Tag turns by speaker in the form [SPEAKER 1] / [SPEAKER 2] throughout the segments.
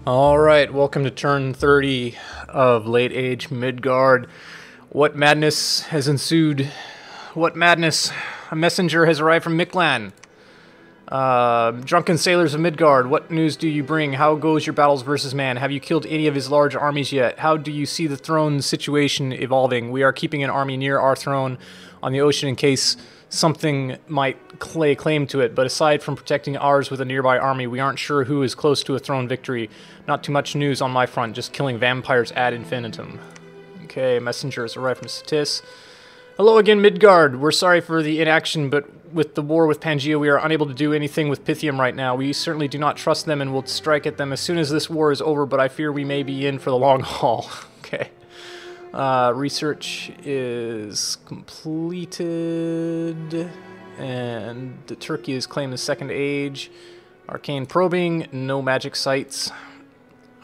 [SPEAKER 1] Alright, welcome to turn 30 of Late Age Midgard. What madness has ensued? What madness? A messenger has arrived from Miklan. Drunken sailors of Midgard, what news do you bring? How goes your battles versus man? Have you killed any of his large armies yet? How do you see the throne situation evolving? We are keeping an army near our throne on the ocean in case something might lay claim to it, but aside from protecting ours with a nearby army, we aren't sure who is close to a throne victory. Not too much news on my front, just killing vampires ad infinitum. Okay, messengers arrived from Satis. Hello again, Midgard. We're sorry for the inaction, but with the war with Pangaea, we are unable to do anything with Pythium right now. We certainly do not trust them and will strike at them as soon as this war is over, but I fear we may be in for the long haul. Okay. Research is completed, and the Turkey has claimed the Second Age. Arcane probing, no magic sites.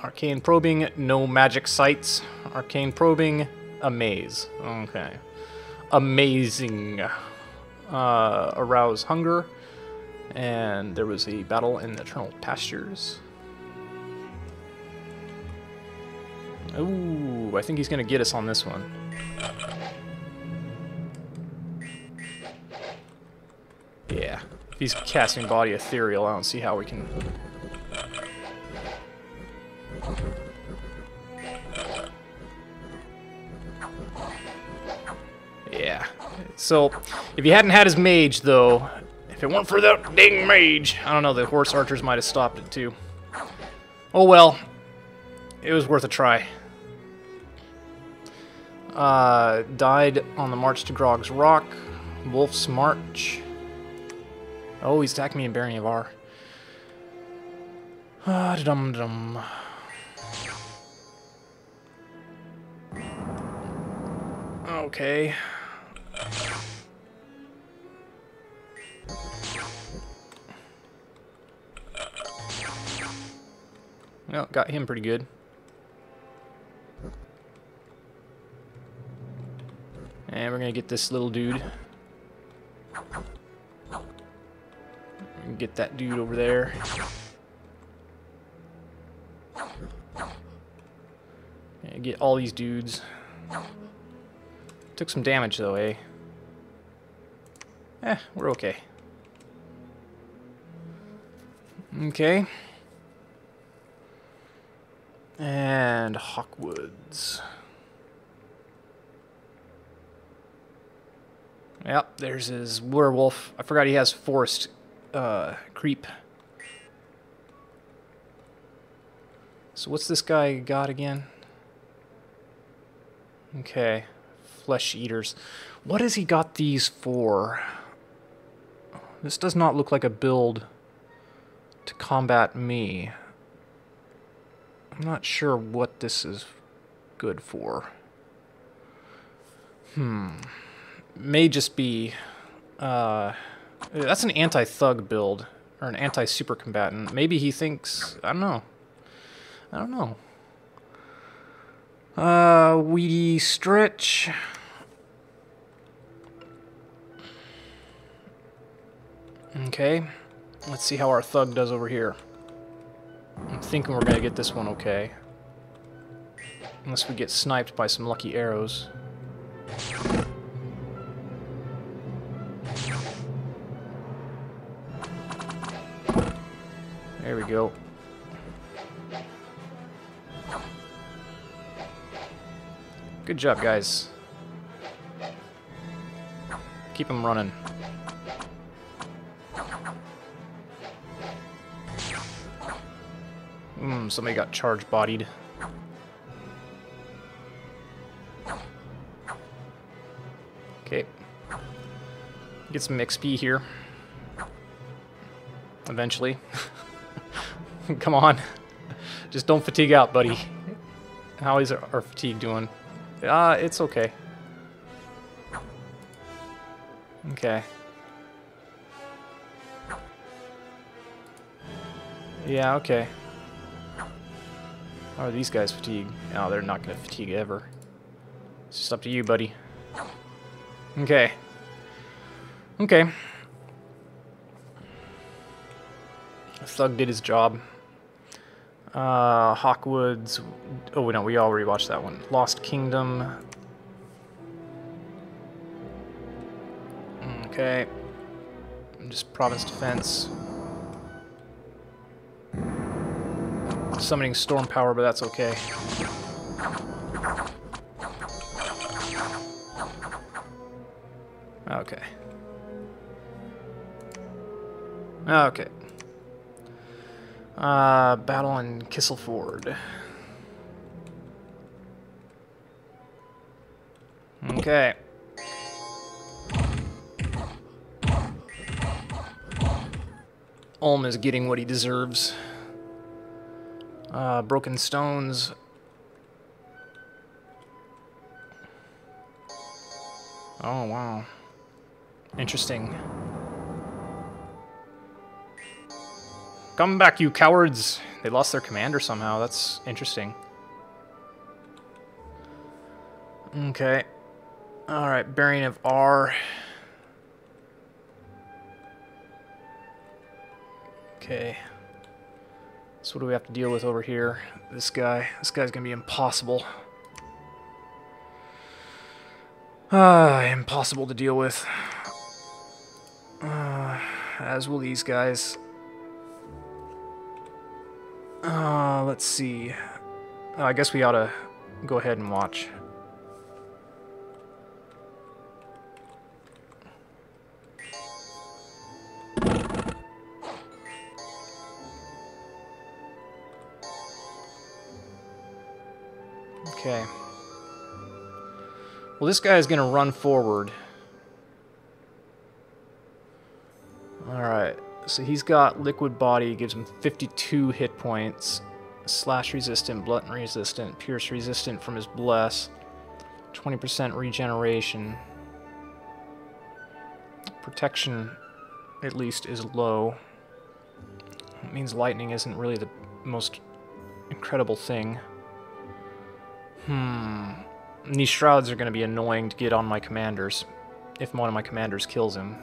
[SPEAKER 1] Arcane probing, no magic sites. Arcane probing, a maze. Okay. Amazing. Arouse hunger, and there was a battle in the Eternal Pastures. Ooh, I think he's gonna get us on this one. Yeah, if he's casting Body Ethereal, I don't see how we can... Yeah, so, if he hadn't had his mage, though, if it weren't for that dang mage, I don't know, the horse archers might have stopped it, too. Oh well, it was worth a try. Died on the march to Grog's Rock. Wolf's March. Oh, he's attacking me in Baron Yavar. Dum-dum. Okay. Well, got him pretty good. And we're gonna get this little dude. Get that dude over there. And get all these dudes. Took some damage though, eh? We're okay. Okay. And Hawkwoods. Yep, there's his werewolf. I forgot he has forest creep. So what's this guy got again? Okay. Flesh eaters. What has he got these for? This does not look like a build to combat me. I'm not sure what this is good for. May just be... that's an anti-thug build. Or an anti-super combatant. Maybe he thinks... I don't know. I don't know. Weedy stretch. Okay. Let's see how our thug does over here. I'm thinking we're gonna get this one okay. Unless we get sniped by some lucky arrows. There we go. Good job, guys. Keep them running. Somebody got charge-bodied. Okay. Get some XP here. Eventually. Come on. Just don't fatigue out, buddy. How is our fatigue doing? It's okay. Okay. Yeah, okay. How are these guys fatigued? No, they're not going to fatigue ever. It's just up to you, buddy. Okay. Okay. The thug did his job. Hawkwoods. Oh, no, we already watched that one. Lost Kingdom. Okay. Just province defense. Summoning storm power, but that's okay. Okay. Okay. Battle in Kisselford. Okay. Ulm is getting what he deserves. Broken Stones. Oh, wow. Interesting. Come back, you cowards! They lost their commander somehow. That's interesting. Okay. Alright, Bearing of R. Okay. So what do we have to deal with over here? This guy. This guy's gonna be impossible. Impossible to deal with. As will these guys. Let's see. I guess we ought to go ahead and watch. Okay. Well, this guy is going to run forward. Alright. So he's got Liquid Body, gives him 52 hit points. Slash resistant, Blunt resistant, Pierce resistant from his Bless. 20% regeneration. Protection, at least, is low. It means lightning isn't really the most incredible thing. And these shrouds are going to be annoying to get on my commanders, if one of my commanders kills him.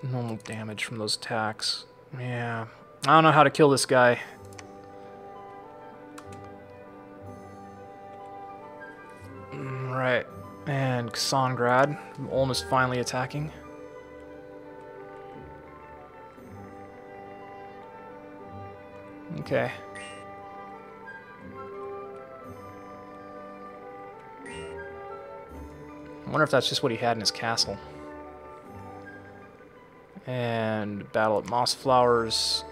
[SPEAKER 1] Normal damage from those attacks. Yeah. I don't know how to kill this guy. Right. And Songrad, almost finally attacking. Okay. I wonder if that's just what he had in his castle. And battle at Moss Flowers.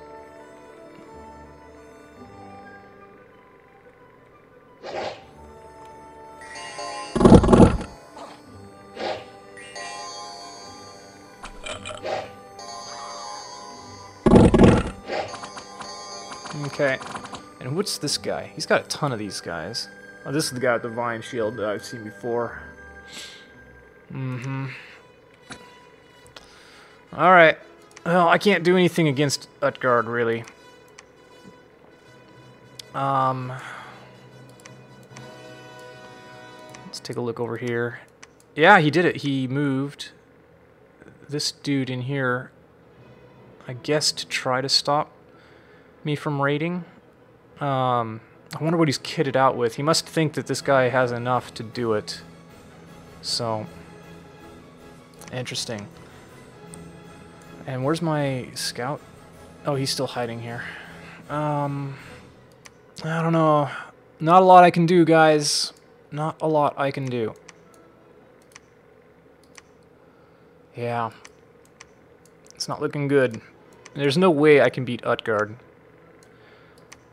[SPEAKER 1] Okay. And what's this guy? He's got a ton of these guys. Oh, this is the guy with the Vine Shield that I've seen before. Alright. Well, I can't do anything against Utgard, really. Let's take a look over here. Yeah, he did it. He moved this dude in here, I guess, to try to stop me from raiding. I wonder what he's kitted out with. He must think that this guy has enough to do it. So, interesting. And where's my scout? Oh, he's still hiding here. I don't know. Not a lot I can do, guys. Not a lot I can do. Yeah. It's not looking good. There's no way I can beat Utgard.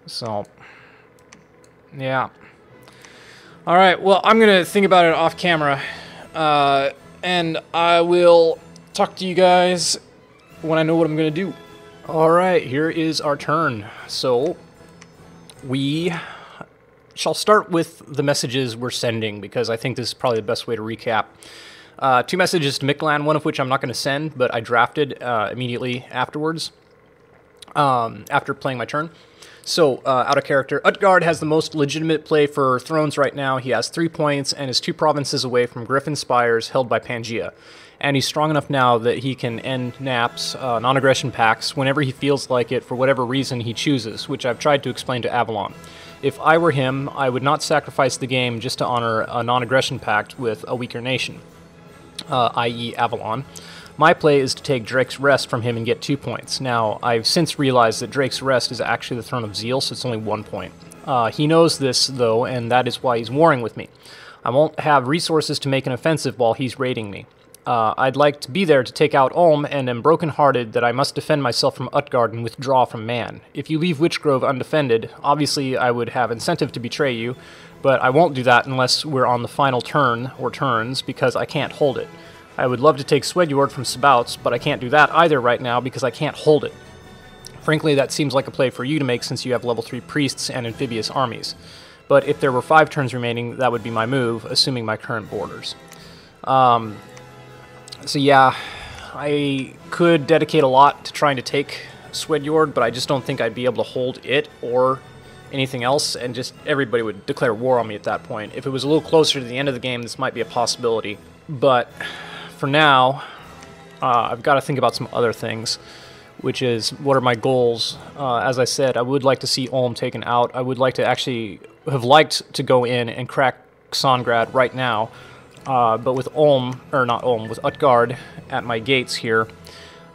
[SPEAKER 1] So, yeah. Alright, well, I'm going to think about it off camera. And I will talk to you guys when I know what I'm going to do. Alright, here is our turn. So, we shall start with the messages we're sending, because I think this is probably the best way to recap. 2 messages to Miklan, one of which I'm not going to send, but I drafted immediately afterwards, after playing my turn. So, out of character, Utgard has the most legitimate play for thrones right now. He has 3 points and is 2 provinces away from Griffin Spires held by Pangaea. and he's strong enough now that he can end naps, non-aggression pacts, whenever he feels like it for whatever reason he chooses, which I've tried to explain to Avalon. If I were him, I would not sacrifice the game just to honor a non-aggression pact with a weaker nation, i.e. Avalon. My play is to take Drake's Rest from him and get 2 points. Now, I've since realized that Drake's Rest is actually the Throne of Zeal, so it's only 1 point. He knows this, though, and that is why he's warring with me. I won't have resources to make an offensive while he's raiding me. I'd like to be there to take out Ulm, and am broken-hearted that I must defend myself from Utgard and withdraw from man. If you leave Witchgrove undefended, obviously I would have incentive to betray you, but I won't do that unless we're on the final turn, or turns, because I can't hold it. I would love to take Swedjord from Sabouts, but I can't do that either right now because I can't hold it. Frankly, that seems like a play for you to make since you have level 3 priests and amphibious armies. But if there were 5 turns remaining, that would be my move, assuming my current borders. So yeah, I could dedicate a lot to trying to take Swedjord, but I just don't think I'd be able to hold it or anything else, and just everybody would declare war on me at that point. If it was a little closer to the end of the game, this might be a possibility. But for now, I've got to think about some other things, which is, what are my goals? As I said, I would like to see Ulm taken out. I would like to actually have liked to go in and crack Songrad right now, but with Ulm, or not Ulm, with Utgard at my gates here,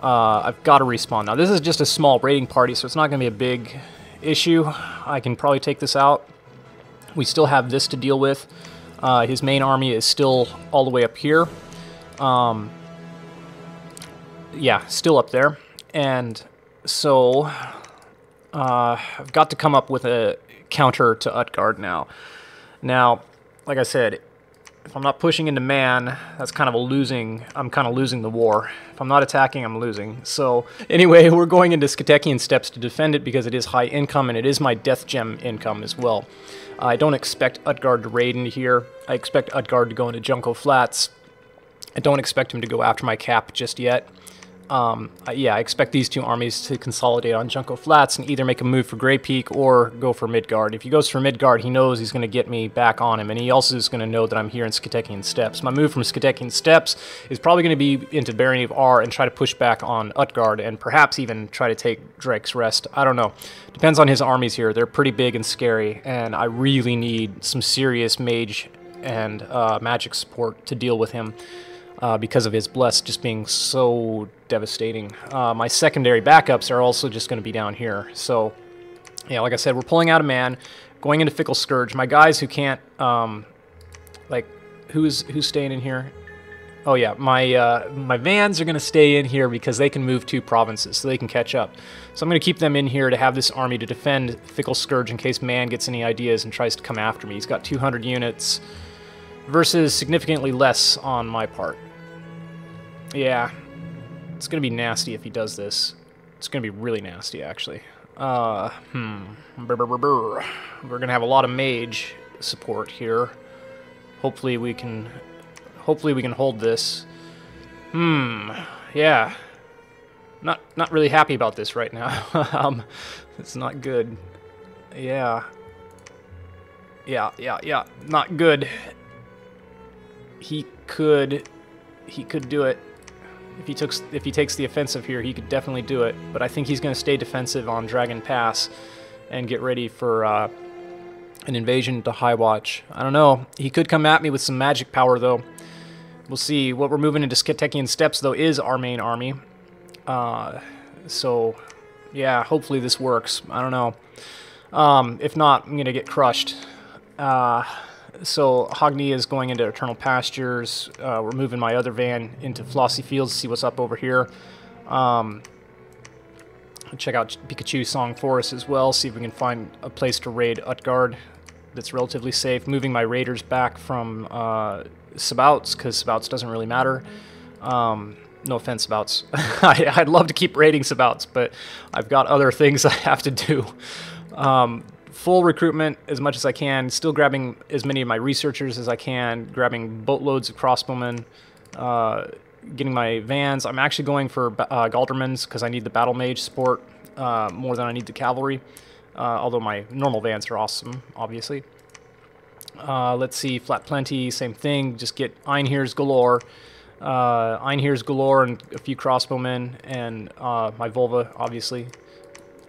[SPEAKER 1] I've got to respawn. Now, this is just a small raiding party, so it's not going to be a big issue. I can probably take this out. We still have this to deal with. His main army is still all the way up here. Yeah, still up there. And so I've got to come up with a counter to Utgard now. Now, like I said, if I'm not pushing into man, that's kind of a losing, I'm kind of losing the war. If I'm not attacking, I'm losing. So anyway, we're going into Skatekian Steppes to defend it because it is high income and it is my death gem income as well. I don't expect Utgard to raid into here. I expect Utgard to go into Junko Flats. I don't expect him to go after my cap just yet. Yeah, I expect these two armies to consolidate on Junko Flats and either make a move for Grey Peak or go for Midgard. If he goes for Midgard, he knows he's going to get me back on him, and he also is going to know that I'm here in Skatekian Steppes. My move from Skatekian Steppes is probably going to be into Barony of R and try to push back on Utgard, and perhaps even try to take Drake's Rest. I don't know. Depends on his armies here. They're pretty big and scary, and I really need some serious mage and magic support to deal with him. Because of his Bless just being so devastating. My secondary backups are also just going to be down here. So, yeah, like I said, we're pulling out a man, going into Fickle Scourge. My guys who can't, like, who's staying in here? Oh yeah, my vans are going to stay in here because they can move 2 provinces, so they can catch up. So I'm going to keep them in here to have this army to defend Fickle Scourge in case man gets any ideas and tries to come after me. He's got 200 units versus significantly less on my part. Yeah, it's going to be nasty if he does this. It's going to be really nasty, actually. We're going to have a lot of mage support here. Hopefully we can hold this. Yeah. Not really happy about this right now. It's not good. Yeah. Yeah. Not good. He could do it. If he takes the offensive here, he could definitely do it. But I think he's going to stay defensive on Dragon Pass and get ready for an invasion to High Watch. I don't know. He could come at me with some magic power, though. We'll see. What we're moving into Skatekian Steppes, though, is our main army. So, yeah, hopefully this works. I don't know. If not, I'm going to get crushed. So Hogni is going into Eternal Pastures. We're moving my other van into Flossy Fields to see what's up over here. Check out Pikachu Song Forest as well, see if we can find a place to raid Utgard that's relatively safe. Moving my raiders back from Sabouts, because Sabouts doesn't really matter. No offense, Sabouts. I'd love to keep raiding Sabouts, but I've got other things I have to do. Full recruitment as much as I can, still grabbing as many of my researchers as I can, grabbing boatloads of crossbowmen, getting my vans. I'm actually going for Galdermans because I need the battle mage support more than I need the cavalry, although my normal vans are awesome, obviously. Let's see, Flat Plenty, same thing, just get Einheers galore. Einhier's galore and a few crossbowmen, and my Volva, obviously.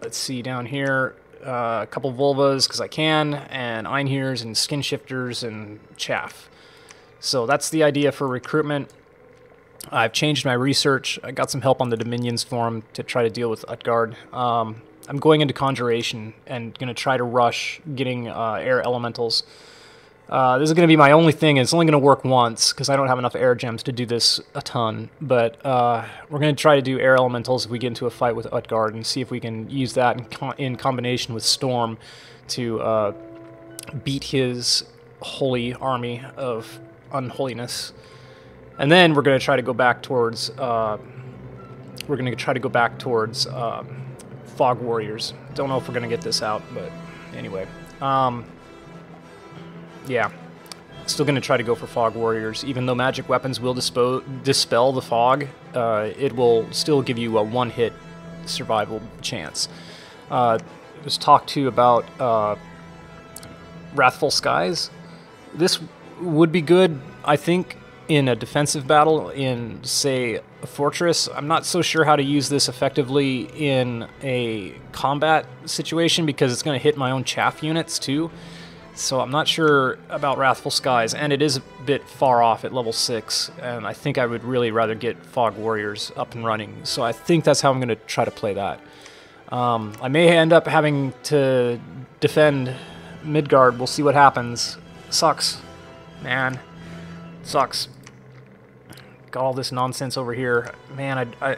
[SPEAKER 1] Let's see down here, a couple Volvas because I can, and Einhier's and skin shifters and chaff. So that's the idea for recruitment. I've changed my research. I got some help on the Dominions forum to try to deal with Utgard. I'm going into Conjuration and going to try to rush getting air elementals. This is going to be my only thing, and it's only going to work once because I don't have enough air gems to do this a ton. But we're going to try to do air elementals if we get into a fight with Utgard and see if we can use that in combination with Storm to beat his holy army of unholiness. And then we're going to try to go back towards Fog Warriors. Don't know if we're going to get this out, but anyway. Yeah, still going to try to go for Fog Warriors. Even though magic weapons will dispel the fog, it will still give you a one-hit survival chance. There's talk too about Wrathful Skies. This would be good, I think, in a defensive battle in, say, a fortress. I'm not so sure how to use this effectively in a combat situation because it's going to hit my own chaff units too. So I'm not sure about Wrathful Skies, and it is a bit far off at level 6, and I think I would really rather get Fog Warriors up and running. So I think that's how I'm going to try to play that. I may end up having to defend Midgard. We'll see what happens. Sucks. Man. Sucks. Got all this nonsense over here. Man, I'm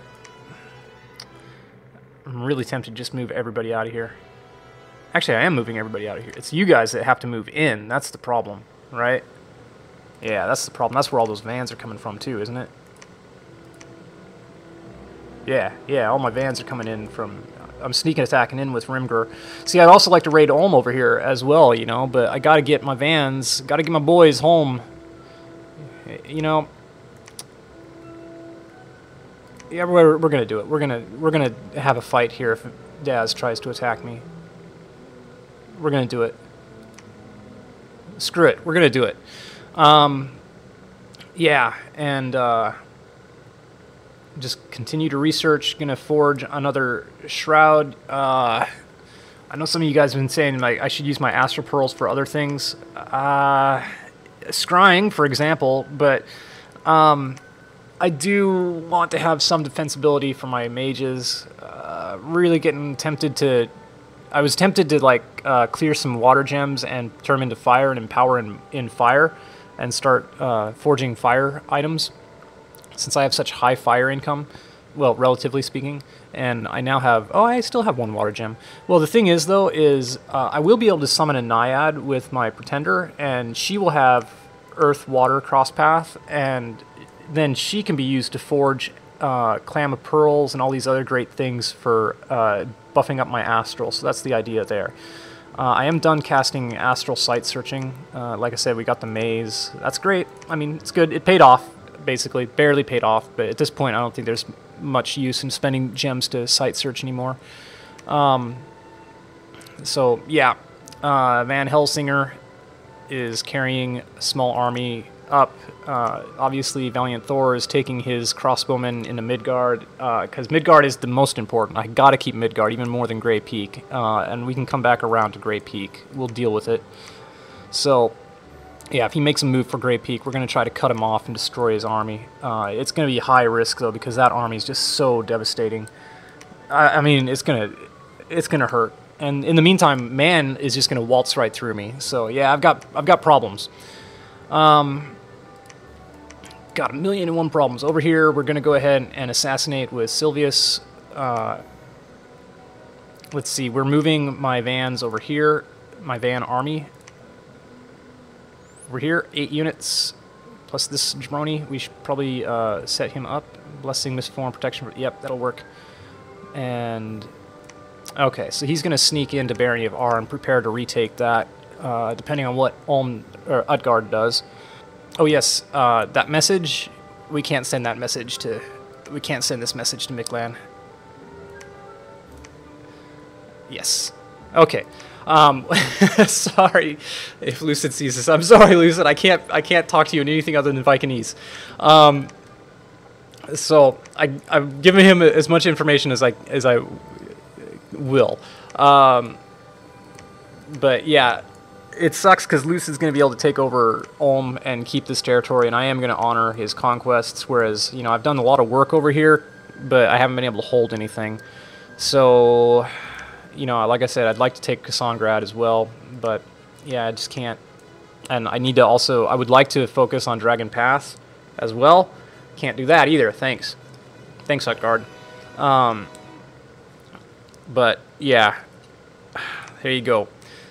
[SPEAKER 1] really tempted to just move everybody out of here. Actually, I am moving everybody out of here. It's you guys that have to move in. That's the problem, right? Yeah, that's the problem. That's where all those vans are coming from too, isn't it? Yeah, all my vans are coming in from... I'm sneaking attacking in with Rimgr. See, I'd also like to raid Ulm over here as well, you know, but I gotta get my vans, gotta get my boys home. You know... Yeah, we're gonna do it. We're gonna have a fight here if Daz tries to attack me. We're gonna do it. Screw it. We're gonna do it. Yeah, and just continue to research. Gonna forge another shroud. I know some of you guys have been saying like I should use my astral pearls for other things. Scrying, for example, but I do want to have some defensibility for my mages. Really getting tempted to... I was tempted to like clear some water gems and turn them into fire and empower in fire and start forging fire items since I have such high fire income, well, relatively speaking, and I now have... Oh, I still have one water gem. Well, the thing is, though, is I will be able to summon a Naiad with my Pretender, and she will have Earth-Water crosspath, and then she can be used to forge Clam of Pearls and all these other great things for buffing up my Astral, so that's the idea there. I am done casting Astral Sight Searching. Like I said, we got the maze. That's great. I mean, it's good. It paid off, basically. Barely paid off, but at this point, I don't think there's much use in spending gems to Sight Search anymore. So, yeah. Van Helsingr is carrying a small army up. Obviously, Valiant Thor is taking his crossbowmen into Midgard, because Midgard is the most important. I gotta keep Midgard, even more than Grey Peak, and we can come back around to Grey Peak. We'll deal with it. So, yeah, if he makes a move for Grey Peak, we're gonna try to cut him off and destroy his army. It's gonna be high risk, though, because that army is just so devastating. I mean, it's gonna hurt. And in the meantime, Man is just gonna waltz right through me. So, yeah, I've got problems. Got 1,000,001 problems. Over here, we're going to go ahead and assassinate with Sylvius. Let's see, we're moving my vans over here, my van army. Over here, 8 units, plus this jabroni. We should probably set him up. Blessing, Misform, Protection. Yep, that'll work. And, okay, so he's going to sneak into Barony of R and prepare to retake that, depending on what Utgard does. Oh yes, that message, we can't send that message to... We can't send this message to Miklan. Yes. Okay. Sorry if Lucid sees this. I'm sorry, Lucid. I can't talk to you in anything other than Vikinese. So I've given him as much information as I will. But yeah, it sucks because Luce is going to be able to take over Ulm and keep this territory, and I am going to honor his conquests, whereas, you know, I've done a lot of work over here, but I haven't been able to hold anything. So, you know, like I said, I'd like to take Kassangrad as well, but yeah, I just can't. And I need to also, I would like to focus on Dragon Pass as well. Can't do that either, thanks. Thanks, Utgard. But yeah, there you go.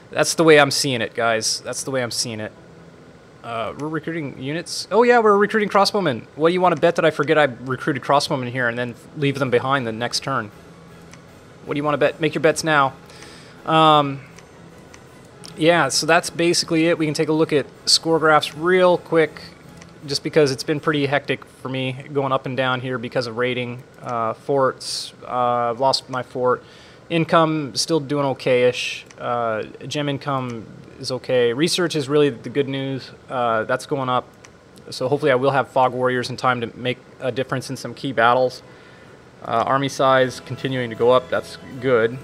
[SPEAKER 1] That's the way I'm seeing it, guys. That's the way I'm seeing it. We're recruiting units. Oh yeah, we're recruiting crossbowmen. What do you want to bet that I forget I recruited crossbowmen here and then leave them behind the next turn? What do you want to bet? Make your bets now. Yeah, so that's basically it. We can take a look at score graphs real quick, just because it's been pretty hectic for me going up and down here because of raiding. Forts, I've lost my fort. Income, still doing okay-ish. Gem income is okay. Research is really the good news. That's going up. So hopefully I will have Fog Warriors in time to make a difference in some key battles. Army size continuing to go up. That's good.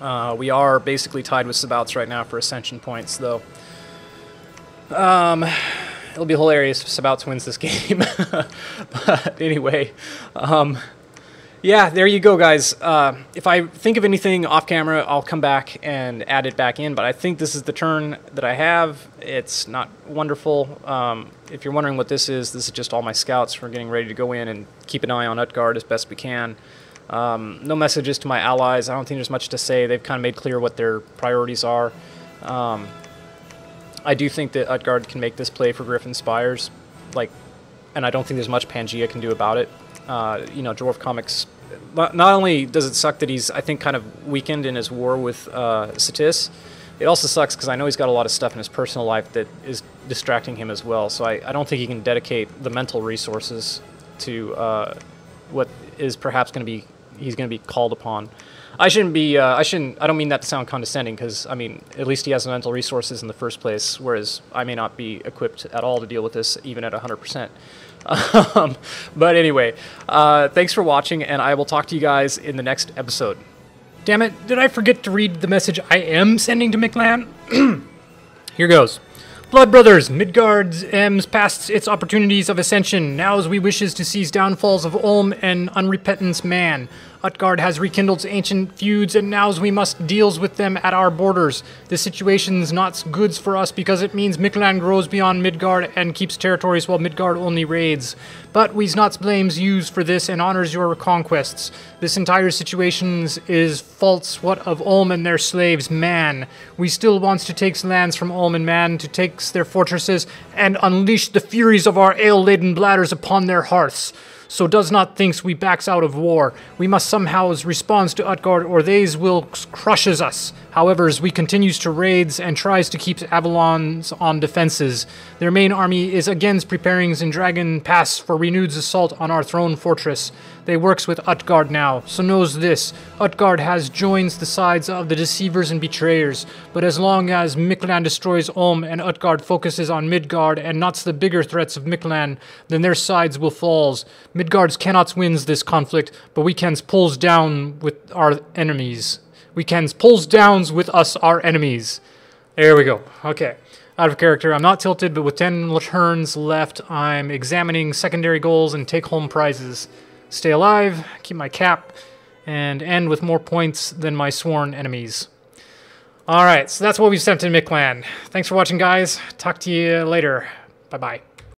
[SPEAKER 1] We are basically tied with Sabouts right now for Ascension points, though. It'll be hilarious if Sabouts wins this game. But anyway, yeah, there you go, guys. If I think of anything off camera, I'll come back and add it back in, but I think this is the turn that I have. It's not wonderful. If you're wondering what this is just all my scouts. We're getting ready to go in and keep an eye on Utgard as best we can. No messages to my allies. I don't think there's much to say. They've kind of made clear what their priorities are. I do think that Utgard can make this play for Griffin Spires, and I don't think there's much Pangea can do about it. You know, Dwarf Comics, not only does it suck that he's, I think, kind of weakened in his war with Satis, it also sucks because I know he's got a lot of stuff in his personal life that is distracting him as well, so I don't think he can dedicate the mental resources to what is perhaps going to be, he's going to be called upon. I don't mean that to sound condescending, because, I mean, at least he has the mental resources in the first place, whereas I may not be equipped at all to deal with this, even at 100%. But anyway, thanks for watching, and I will talk to you guys in the next episode. Damn it, did I forget to read the message I am sending to Mictlan? Here goes. Blood Brothers, Midgard aims past its opportunities of ascension. Now as we wishes to seize downfalls of Ulm and unrepentance man. Utgard has rekindled ancient feuds, and nows we must deals with them at our borders. This situation's not goods for us because it means Mictlan grows beyond Midgard and keeps territories while Midgard only raids. But we's not blames yous for this and honors your conquests. This entire situation is faults what of Ulm and their slaves, man. We still wants to take lands from Ulm and man, to take their fortresses, and unleash the furies of our ale-laden bladders upon their hearths. So does not thinks we backs out of war. We must somehow responds to Utgard, or theys will crushes us. However, as we continues to raids and tries to keep Avalons on defenses. Their main army is again preparing in Dragon Pass for renewed assault on our throne fortress. They works with Utgard now, so knows this. Utgard has joins the sides of the deceivers and betrayers, but as long as Mictlan destroys Ulm and Utgard focuses on Midgard and not the bigger threats of Mictlan, then their sides will falls. Midgard's cannot wins this conflict, but we can pulls down with our enemies. We can pulls downs with us our enemies. There we go. Okay. Out of character. I'm not tilted, but with 10 turns left, I'm examining secondary goals and take-home prizes. Stay alive, keep my cap, and end with more points than my sworn enemies. Alright, so that's what we've sent to Mictlan. Thanks for watching, guys. Talk to you later. Bye-bye.